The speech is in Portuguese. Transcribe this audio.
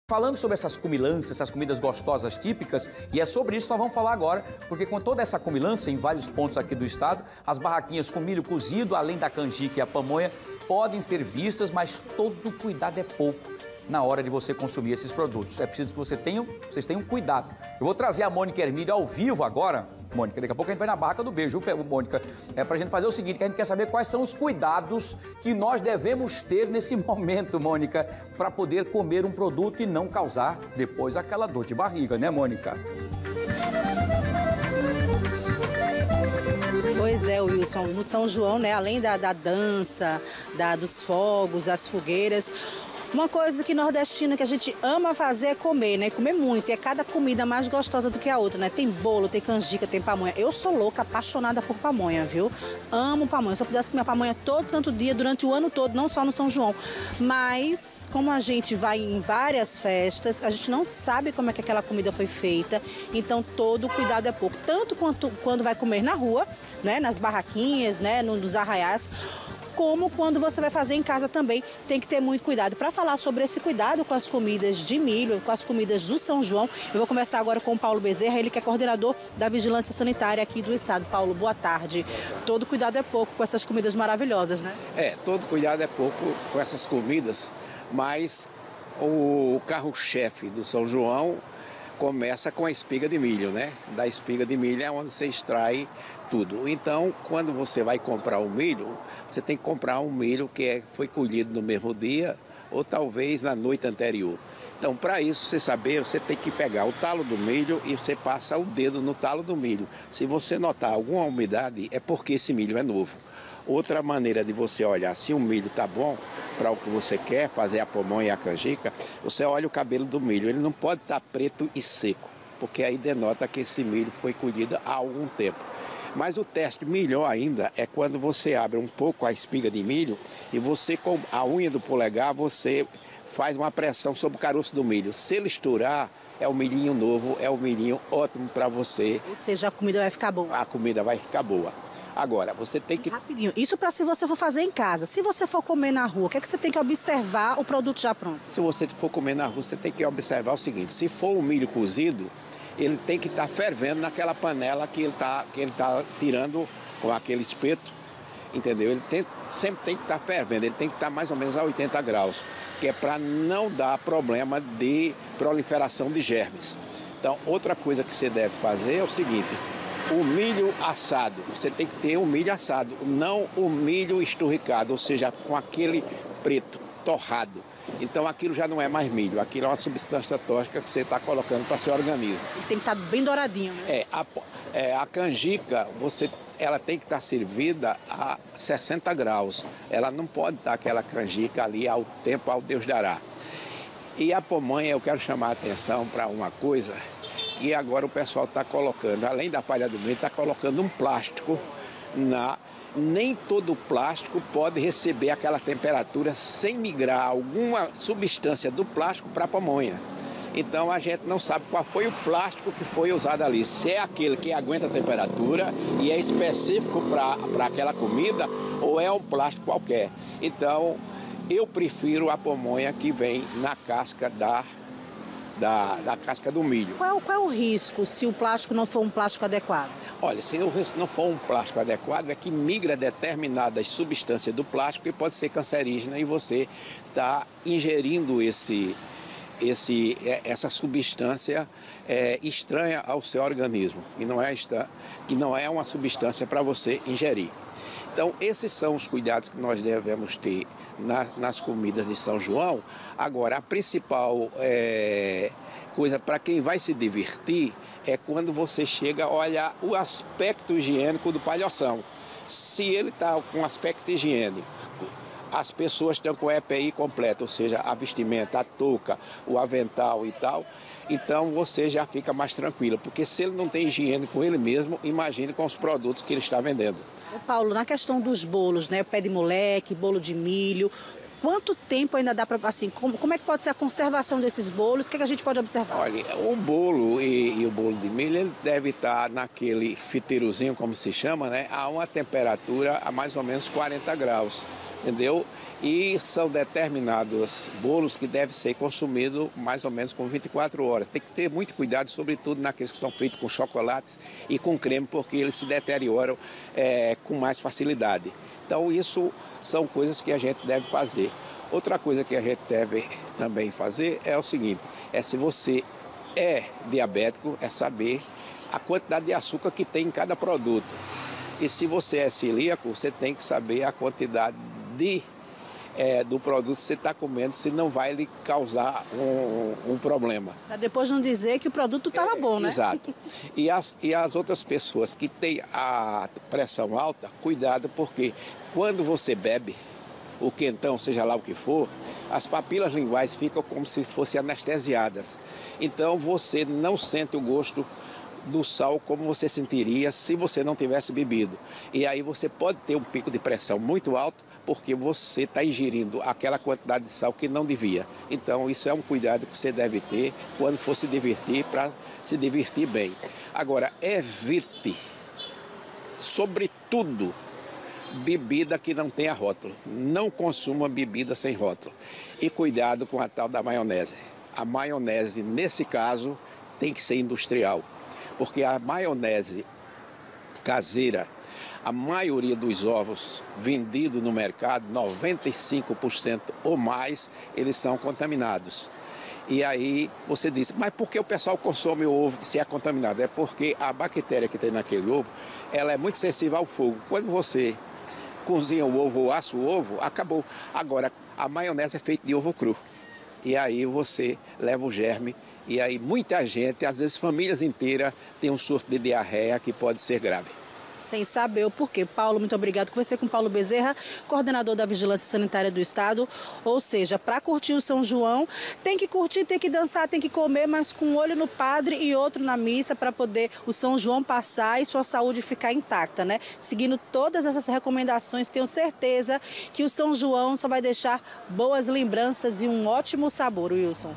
Falando sobre essas comilanças, essas comidas gostosas típicas, e é sobre isso que nós vamos falar agora, porque com toda essa comilança em vários pontos aqui do estado, as barraquinhas com milho cozido, além da canjica e a pamonha, podem ser vistas, mas todo cuidado é pouco na hora de você consumir esses produtos. É preciso que vocês tenham cuidado. Eu vou trazer a Mônica Hermílio ao vivo agora. Mônica, daqui a pouco a gente vai na barraca do beijo, Mônica? É pra gente fazer o seguinte, que a gente quer saber quais são os cuidados que nós devemos ter nesse momento, Mônica, para poder comer um produto e não causar depois aquela dor de barriga, né, Mônica? Pois é, Wilson, no São João, né, além da dança, dos fogos, as fogueiras, uma coisa que nordestino que a gente ama fazer é comer, né? Comer muito. E é cada comida mais gostosa do que a outra, né? Tem bolo, tem canjica, tem pamonha. Eu sou louca, apaixonada por pamonha, viu? Amo pamonha. Se eu pudesse comer pamonha todo santo dia, durante o ano todo, não só no São João. Mas, como a gente vai em várias festas, a gente não sabe como é que aquela comida foi feita. Então, todo cuidado é pouco. Tanto quanto quando vai comer na rua, né? Nas barraquinhas, né? Nos arraiais, como quando você vai fazer em casa também, tem que ter muito cuidado. Para falar sobre esse cuidado com as comidas de milho, com as comidas do São João, eu vou conversar agora com o Paulo Bezerra, ele que é coordenador da Vigilância Sanitária aqui do estado. Paulo, boa tarde. Todo cuidado é pouco com essas comidas maravilhosas, né? Todo cuidado é pouco com essas comidas, mas o carro-chefe do São João começa com a espiga de milho, né? Da espiga de milho é onde você extrai tudo. Então, quando você vai comprar o milho, você tem que comprar um milho que foi colhido no mesmo dia ou talvez na noite anterior. Então, para isso, você saber, você tem que pegar o talo do milho e você passa o dedo no talo do milho. Se você notar alguma umidade, é porque esse milho é novo. Outra maneira de você olhar se o milho está bom para o que você quer, fazer a pamonha e a canjica, você olha o cabelo do milho. Ele não pode estar preto e seco, porque aí denota que esse milho foi colhido há algum tempo. Mas o teste melhor ainda é quando você abre um pouco a espiga de milho e você, com a unha do polegar, você faz uma pressão sobre o caroço do milho. Se ele estourar, é o milhinho novo, é o milhinho ótimo para você. Ou seja, a comida vai ficar boa. A comida vai ficar boa. Agora, você tem que... Rapidinho, isso para se você for fazer em casa. Se você for comer na rua, o que é que você tem que observar o produto já pronto? Se você for comer na rua, você tem que observar o seguinte, se for o milho cozido, ele tem que estar fervendo naquela panela que ele tá tirando com aquele espeto, entendeu? Ele sempre tem que estar fervendo, ele tem que estar mais ou menos a 80 graus, que é para não dar problema de proliferação de germes. Então, outra coisa que você deve fazer é o seguinte, o milho assado, você tem que ter o milho assado, não o milho esturricado, ou seja, com aquele preto, torrado. Então aquilo já não é mais milho, aquilo é uma substância tóxica que você está colocando para seu organismo. E tem que estar bem douradinho, né? A canjica, ela tem que estar servida a 60 graus. Ela não pode estar aquela canjica ali ao tempo ao Deus dará. E a pamonha, eu quero chamar a atenção para uma coisa que agora o pessoal está colocando, além da palha do milho, está colocando um plástico Nem todo plástico pode receber aquela temperatura sem migrar alguma substância do plástico para a pamonha. Então a gente não sabe qual foi o plástico que foi usado ali. Se é aquele que aguenta a temperatura e é específico para aquela comida ou é um plástico qualquer. Então eu prefiro a pamonha que vem na casca da casca do milho. Qual é o risco se o plástico não for um plástico adequado? Olha, se o risco não for um plástico adequado, é que migra determinadas substâncias do plástico e pode ser cancerígena e você está ingerindo essa substância estranha ao seu organismo, que não é uma substância para você ingerir. Então, esses são os cuidados que nós devemos ter nas comidas de São João. Agora, a principal coisa para quem vai se divertir é quando você chega a olhar o aspecto higiênico do palhoção. Se ele está com aspecto higiênico, as pessoas estão com o EPI completo, ou seja, a vestimenta, a touca, o avental e tal, então você já fica mais tranquilo, porque se ele não tem higiene com ele mesmo, imagine com os produtos que ele está vendendo. Ô Paulo, na questão dos bolos, né, pé de moleque, bolo de milho, quanto tempo ainda dá para, assim, como é que pode ser a conservação desses bolos? O que a gente pode observar? Olha, o bolo e o bolo de milho, ele deve estar naquele fiteirozinho, como se chama, né, a uma temperatura a mais ou menos 40 graus, entendeu? E são determinados bolos que devem ser consumidos mais ou menos com 24 horas. Tem que ter muito cuidado, sobretudo naqueles que são feitos com chocolates e com creme, porque eles se deterioram com mais facilidade. Então, isso são coisas que a gente deve fazer. Outra coisa que a gente deve também fazer é o seguinte, se você é diabético, é saber a quantidade de açúcar que tem em cada produto. E se você é celíaco, você tem que saber a quantidade do produto que você está comendo, se não vai lhe causar um problema. Para depois não dizer que o produto estava bom, né? Exato. E as outras pessoas que têm a pressão alta, cuidado, porque quando você bebe o quentão, seja lá o que for, as papilas linguais ficam como se fossem anestesiadas. Então você não sente o gosto do sal como você sentiria se você não tivesse bebido. E aí você pode ter um pico de pressão muito alto porque você está ingerindo aquela quantidade de sal que não devia. Então isso é um cuidado que você deve ter quando for se divertir, para se divertir bem. Agora, evite, sobretudo, bebida que não tenha rótulo. Não consuma bebida sem rótulo. E cuidado com a tal da maionese. A maionese, nesse caso, tem que ser industrial. Porque a maionese caseira, a maioria dos ovos vendidos no mercado, 95% ou mais, eles são contaminados. E aí você diz, mas por que o pessoal consome o ovo se é contaminado? É porque a bactéria que tem naquele ovo, ela é muito sensível ao fogo. Quando você cozinha o ovo ou assa o ovo, acabou. Agora, a maionese é feita de ovo cru. E aí você leva o germe. E aí muita gente, às vezes famílias inteiras, tem um surto de diarreia que pode ser grave. Sem saber o porquê. Paulo, muito obrigado. Conversei com Paulo Bezerra, coordenador da Vigilância Sanitária do Estado. Ou seja, para curtir o São João, tem que curtir, tem que dançar, tem que comer, mas com um olho no padre e outro na missa para poder o São João passar e sua saúde ficar intacta, né? Seguindo todas essas recomendações, tenho certeza que o São João só vai deixar boas lembranças e um ótimo sabor, Wilson.